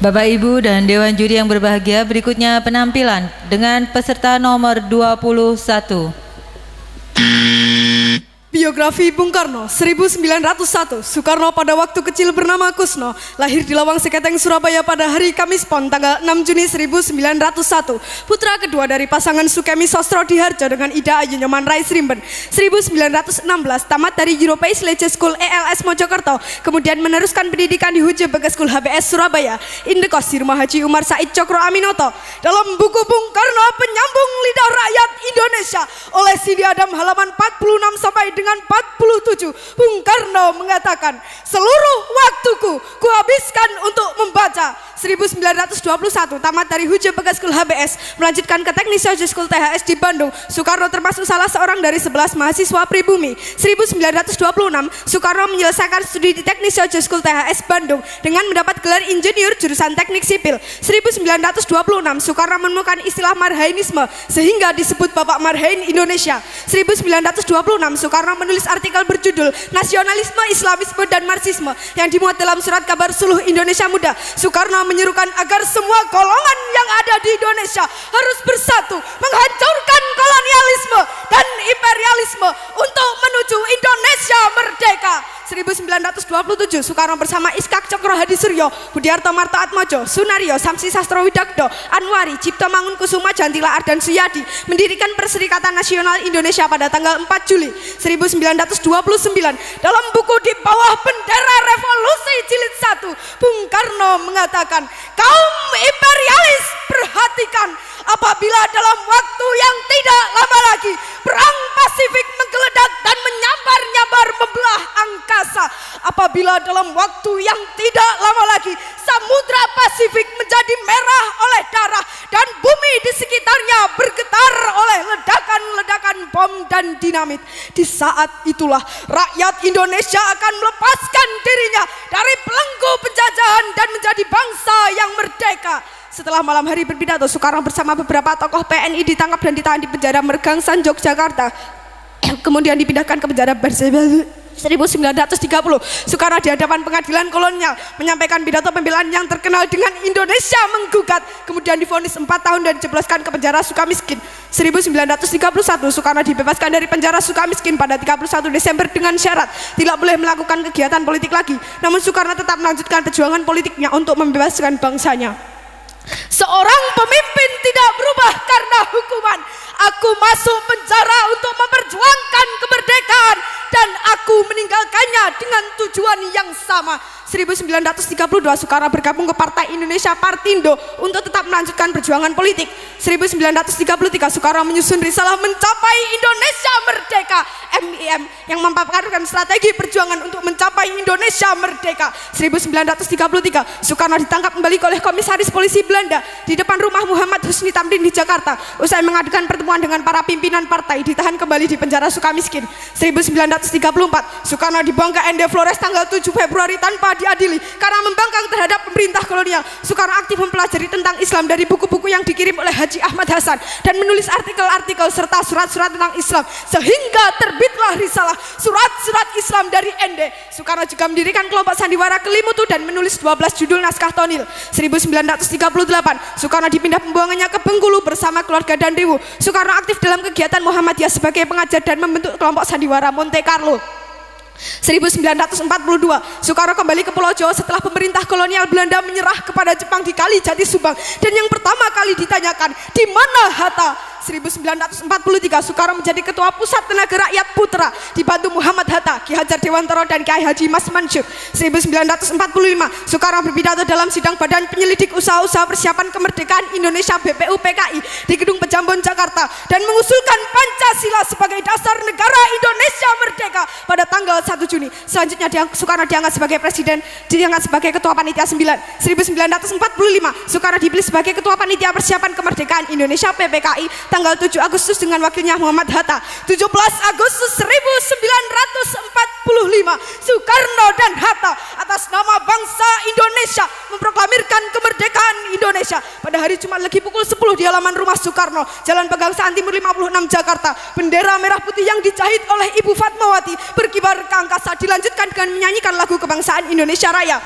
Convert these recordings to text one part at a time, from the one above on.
Bapak Ibu dan Dewan Juri yang berbahagia, berikutnya penampilan dengan peserta nomor 21. Biografi Bung Karno, 1901. Soekarno pada waktu kecil bernama Kusno, lahir di Lawang Seketeng, Surabaya pada hari Kamis Pon tanggal 6 Juni 1901. Putra kedua dari pasangan Sukemi Sostro Diharjo dengan Ida Ayu Nyoman Rais Rimben. 1916 tamat dari European Leisure School ELS Mojokerto, kemudian meneruskan pendidikan di Huje Bagas School HBS Surabaya. Indekos di Rumah Haji Umar Said Cokro Aminoto. Dalam buku Bung Karno Penyambung Lidah Rakyat Indonesia oleh Sidi Adam halaman 46 sampai dengan 47, Bung Karno mengatakan, seluruh waktuku kuhabiskan untuk membaca. 1921 tamat dari Huje Bagas School HBS, melanjutkan ke Teknik Social School THS di Bandung. Soekarno termasuk salah seorang dari 11 mahasiswa pribumi. 1926 Soekarno menyelesaikan studi di Teknik Social School THS Bandung dengan mendapat gelar insinyur jurusan Teknik Sipil. 1926 Soekarno menemukan istilah Marhainisme sehingga disebut Bapak Marhain Indonesia. 1926 Soekarno menulis artikel berjudul Nasionalisme, Islamisme, dan Marxisme yang dimuat dalam surat kabar Suluh Indonesia Muda. Soekarno menyerukan agar semua golongan yang ada di Indonesia harus bersatu menghancurkan kolonialisme dan imperialisme untuk menuju Indonesia merdeka. 1927 Soekarno bersama Iskak Cokro Hadi Suryo, Budiarto Marto Atmojo, Sunario, Samsi Sastro Widakdo, Anwari, Cipto Mangunkusuma, Jantila Ardan Suyadi mendirikan Perserikatan Nasional Indonesia pada tanggal 4 Juli 1929. Dalam buku Di Bawah Bendera Revolusi Jilid 1, Bung Karno mengatakan, kaum imperialis perhatikan, apabila dalam waktu yang tidak lama lagi perang Pasifik menggeledak dan menyambar-nyambar membelah angkasa, apabila dalam waktu yang tidak lama lagi Samudra Pasifik menjadi merah oleh darah dan bumi di sekitarnya bergetar oleh ledakan-ledakan bom dan dinamit, di saat itulah rakyat Indonesia akan melepaskan dirinya dari belenggu penjajahan dan menjadi bangsa yang merdeka. Setelah malam hari berpidato, Soekarno bersama beberapa tokoh PNI ditangkap dan ditahan di penjara Mergangsan, Yogyakarta. Kemudian dipindahkan ke penjara Bersebel. 1930 Soekarno di hadapan pengadilan kolonial menyampaikan pidato pembelaan yang terkenal dengan Indonesia menggugat, kemudian divonis 4 tahun dan dijebloskan ke penjara Sukamiskin. 1931 Soekarno dibebaskan dari penjara Sukamiskin pada 31 Desember dengan syarat tidak boleh melakukan kegiatan politik lagi, namun Soekarno tetap melanjutkan perjuangan politiknya untuk membebaskan bangsanya. Seorang pemimpin tidak berubah karena hukuman. Aku masuk penjara untuk memperjuangkan kemerdekaan dan aku meninggalkannya dengan tujuan yang sama. 1932 Soekarno bergabung ke Partai Indonesia Partindo untuk tetap melanjutkan perjuangan politik. 1933 Soekarno menyusun risalah Mencapai Indonesia Merdeka (MIM) yang memaparkan strategi perjuangan untuk mencapai Indonesia merdeka. 1933 Soekarno ditangkap kembali oleh komisaris polisi Belanda di depan rumah Muhammad Husni Tamrin di Jakarta. Usai mengadakan pertemuan dengan para pimpinan partai, ditahan kembali di penjara Sukamiskin. 1934 Soekarno dibuang ke ND Flores tanggal 7 Februari tanpa diadili karena membangkang terhadap pemerintah kolonial. Soekarno aktif mempelajari tentang Islam dari buku-buku yang dikirim oleh Haji Ahmad Hasan dan menulis artikel-artikel serta surat-surat tentang Islam sehingga terbitlah risalah Surat-surat Islam dari ND. Soekarno juga mendirikan kelompok sandiwara Kelimutu dan menulis 12 judul naskah tonil. 1938 Soekarno dipindah pembuangannya ke Bengkulu bersama keluarga dan Dewu. Soekarno aktif dalam kegiatan Muhammadiyah sebagai pengajar dan membentuk kelompok sandiwara Monte Carlo. 1942 Soekarno kembali ke Pulau Jawa setelah pemerintah kolonial Belanda menyerah kepada Jepang di Kali Jati Subang, dan yang pertama kali ditanyakan, di mana Hatta? 1943 Soekarno menjadi ketua Pusat Tenaga Rakyat Putra dibantu Muhammad Hatta, Ki Hajar Dewantara dan Kiai Haji Mas Mansur. 1945 Soekarno berpidato dalam sidang Badan Penyelidik Usaha-usaha Persiapan Kemerdekaan Indonesia BPUPKI di Gedung Pejambon Jakarta dan mengusulkan Pancasila sebagai dasar negara Indonesia merdeka pada tanggal 1 Juni. Selanjutnya Soekarno diangkat sebagai presiden, diangkat sebagai ketua panitia 9. 1945 Soekarno dipilih sebagai ketua panitia persiapan kemerdekaan Indonesia PPKI tanggal 7 Agustus dengan wakilnya Muhammad Hatta. 17 Agustus 1945 Soekarno dan Hatta atas nama bangsa Indonesia memproklamirkan kemerdekaan Indonesia. Pada hari Jumat Legi pukul 10 di halaman rumah Soekarno, Jalan Pegangsaan Timur 56 Jakarta, bendera merah putih yang dijahit oleh Ibu Fatmawati berkibar ke angkasa, dilanjutkan dengan menyanyikan lagu kebangsaan Indonesia Raya.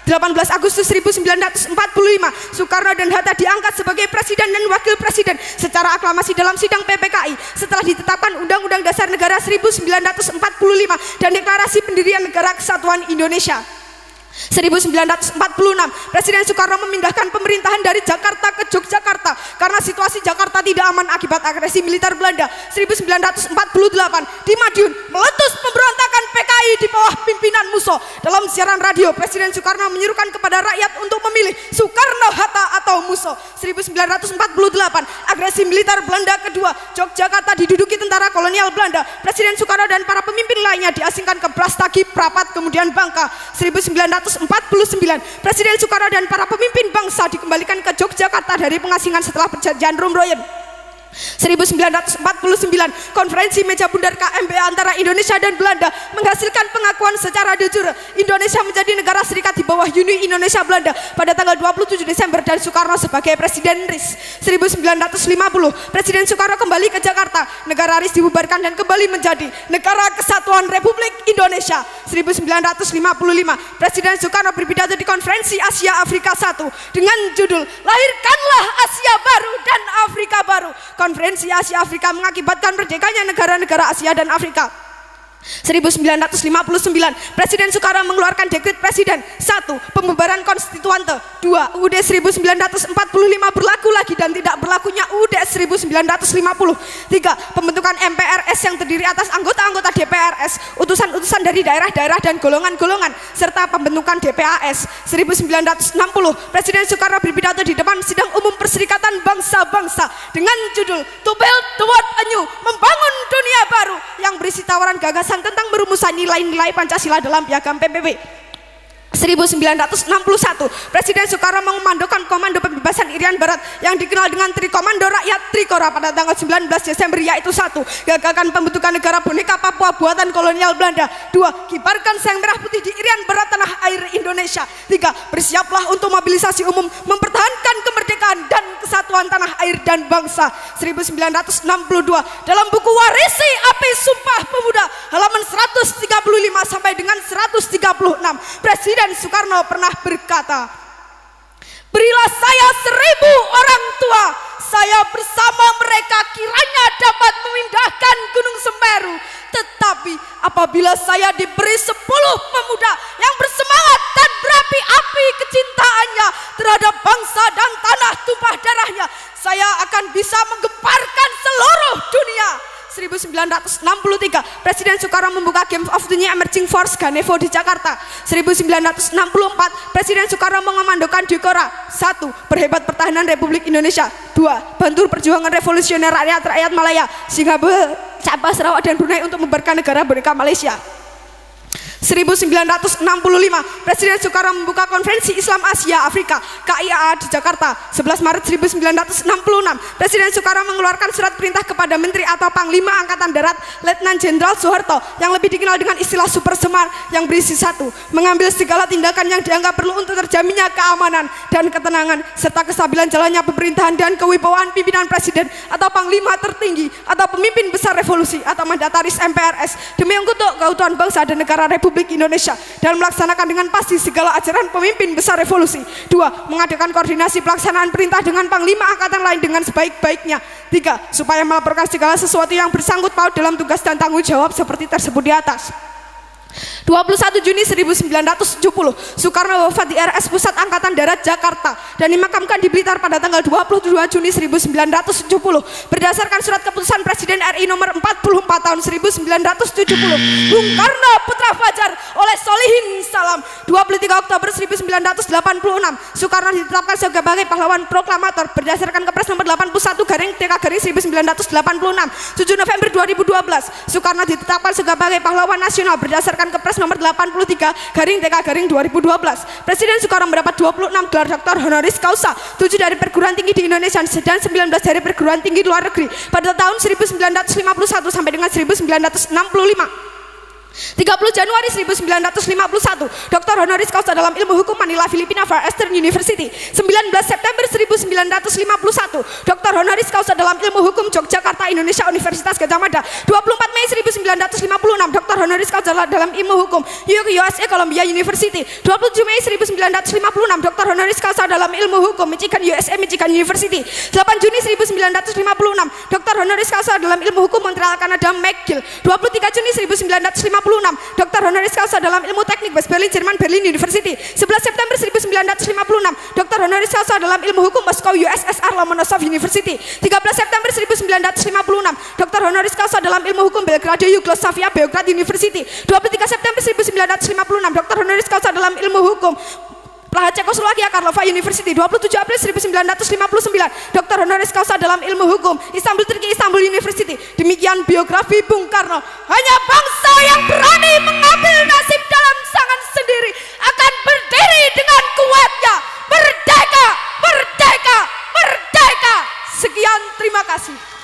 18 Agustus 1945, Soekarno dan Hatta diangkat sebagai presiden dan wakil presiden secara aklamasi dalam sidang PPKI setelah ditetapkan Undang-Undang Dasar Negara 1945 dan Deklarasi Pendirian Negara Kesatuan Indonesia. 1946, Presiden Soekarno memindahkan pemerintahan dari Jakarta ke Yogyakarta karena situasi Jakarta tidak aman akibat agresi militer Belanda. 1948, di Madiun meletus pemberontakan PKI di bawah pimpinan Musso. Dalam siaran radio, Presiden Soekarno menyuruhkan kepada rakyat untuk memilih Soekarno, Hatta atau Musso. 1948, agresi militer Belanda kedua, Yogyakarta diduduki tentara kolonial Belanda. Presiden Soekarno dan para pemimpin lainnya diasingkan ke Brastagi, Prapat, kemudian Bangka. 1949, Presiden Soekarno dan para pemimpin bangsa dikembalikan ke Yogyakarta dari pengasingan setelah perjanjian Rumroyen. 1949, konferensi meja bundar KMB antara Indonesia dan Belanda menghasilkan pengakuan secara de jure Indonesia menjadi negara serikat di bawah Uni Indonesia Belanda pada tanggal 27 Desember dan Soekarno sebagai Presiden RIS. 1950, Presiden Soekarno kembali ke Jakarta, negara RIS dibubarkan dan kembali menjadi Negara Kesatuan Republik Indonesia. 1955, Presiden Soekarno berpidato di konferensi Asia Afrika I dengan judul Lahirkanlah Asia Baru dan Afrika Baru. Konferensi Asia Afrika mengakibatkan merdekanya negara-negara Asia dan Afrika. 1959, Presiden Soekarno mengeluarkan dekret Presiden 1. Pembubaran konstituante. 2. UUD 1945 berlaku lagi dan tidak berlakunya UUD 1950. 3. Pembentukan MPRS yang terdiri atas anggota-anggota DPRS, utusan-utusan dari daerah-daerah dan golongan-golongan, serta pembentukan DPAS. 1960, Presiden Soekarno berpidato di depan Sidang Umum Perserikatan Bangsa-Bangsa dengan judul To Build the World Anew, membangun dunia baru, yang berisi tawaran gagasan tentang merumusan nilai-nilai Pancasila dalam piagam PBB. 1961, Presiden Soekarno mengomandokan Komando Pembebasan Irian Barat yang dikenal dengan Trikomando Rakyat Trikora pada tanggal 19 Desember, yaitu 1. Gagakan pembentukan negara boneka Papua buatan kolonial Belanda. 2. Kibarkan sang merah putih di Irian Barat tanah air Indonesia. 3. Bersiaplah untuk mobilisasi umum mempertahankan kemerdekaan dan kesatuan tanah air dan bangsa. 1962, dalam buku Warisi Api Sumpah Pemuda halaman 135 sampai dengan 136, Presiden Soekarno pernah berkata, berilah saya 1000 orang tua, saya bersama mereka kiranya dapat memindahkan Gunung Semeru. Tetapi apabila saya diberi 10 pemuda yang bersemangat dan berapi-api kecintaannya terhadap bangsa dan tanah tumpah darahnya, saya akan bisa menggemparkan seluruh dunia. 1963, Presiden Soekarno membuka Game of the New Emerging Force Ganevo di Jakarta. 1964, Presiden Soekarno mengomandokan Dikora. 1. Perhebat pertahanan Republik Indonesia. 2. Bantu perjuangan revolusioner rakyat Malaya, Singapura, Sabah, Sarawak dan Brunei untuk membubarkan negara boneka Malaysia. 1965, Presiden Soekarno membuka Konferensi Islam Asia Afrika KIAA di Jakarta. 11 Maret 1966, Presiden Soekarno mengeluarkan surat perintah kepada Menteri atau Panglima Angkatan Darat Letnan Jenderal Soeharto yang lebih dikenal dengan istilah Super Semar, yang berisi 1. Mengambil segala tindakan yang dianggap perlu untuk terjaminnya keamanan dan ketenangan serta kestabilan jalannya pemerintahan dan kewibawaan pimpinan Presiden atau Panglima tertinggi atau pemimpin besar revolusi atau mandataris MPRS demi untuk keutuhan bangsa dan negara Republik Indonesia dan melaksanakan dengan pasti segala ajaran pemimpin besar revolusi. 2. Mengadakan koordinasi pelaksanaan perintah dengan Panglima Angkatan lain dengan sebaik-baiknya. 3. Supaya melaporkan segala sesuatu yang bersangkut paut dalam tugas dan tanggung jawab seperti tersebut di atas. 21 Juni 1970, Soekarno wafat di RS Pusat Angkatan Darat Jakarta dan dimakamkan di Blitar pada tanggal 22 Juni 1970 berdasarkan surat keputusan Presiden RI nomor 44 tahun 1970. Bung Karno Putra Fajar oleh Solihin Salam. 23 Oktober 1986, Soekarno ditetapkan sebagai pahlawan proklamator berdasarkan Kepres nomor 81/TK/1986. 7 November 2012, Soekarno ditetapkan sebagai pahlawan nasional berdasarkan Kepres nomor 83/TK/2012. Presiden Soekarno mendapat 26 gelar doktor honoris causa, 7 dari perguruan tinggi di Indonesia dan 19 dari perguruan tinggi luar negeri pada tahun 1951 sampai dengan 1965. 30 Januari 1951, Dr. Honoris Causa dalam ilmu hukum Manila, Filipina, Far Eastern University. 19 September 1951, Dr. Honoris Causa dalam ilmu hukum Yogyakarta, Indonesia, Universitas Gadjah Mada. 24 Mei 1956, Dr. Honoris Causa dalam ilmu hukum USA, Columbia University. 27 Mei 1956, Dr. Honoris Causa dalam ilmu hukum Michigan, USA, Michigan University. 8 Juni 1956, Dr. Honoris Causa dalam ilmu hukum Montreal, Kanada, McGill. 23 Juni 1956, Dr. Honoris Causa dalam ilmu teknik West Berlin, Jerman, Berlin University. 11 September 1956, Dr. Honoris Causa dalam ilmu hukum Moskow, USSR, Lomonosov University. 13 September 1956, Dr. Honoris Causa dalam ilmu hukum Belgrade, Yugoslavia, Beograd University. 23 September 1956, Dr. Honoris Causa dalam ilmu hukum Praha, Cekoslovakia, Karlova University. 27 April 1959, Dr. Honoris Causa dalam ilmu hukum Istanbul, Turki, Istanbul University. Demikian biografi Bung Karno. Hanya bangsa yang berani mengambil nasib dalam tangan sendiri akan berdiri dengan kuatnya. Merdeka, merdeka, merdeka. Sekian, terima kasih.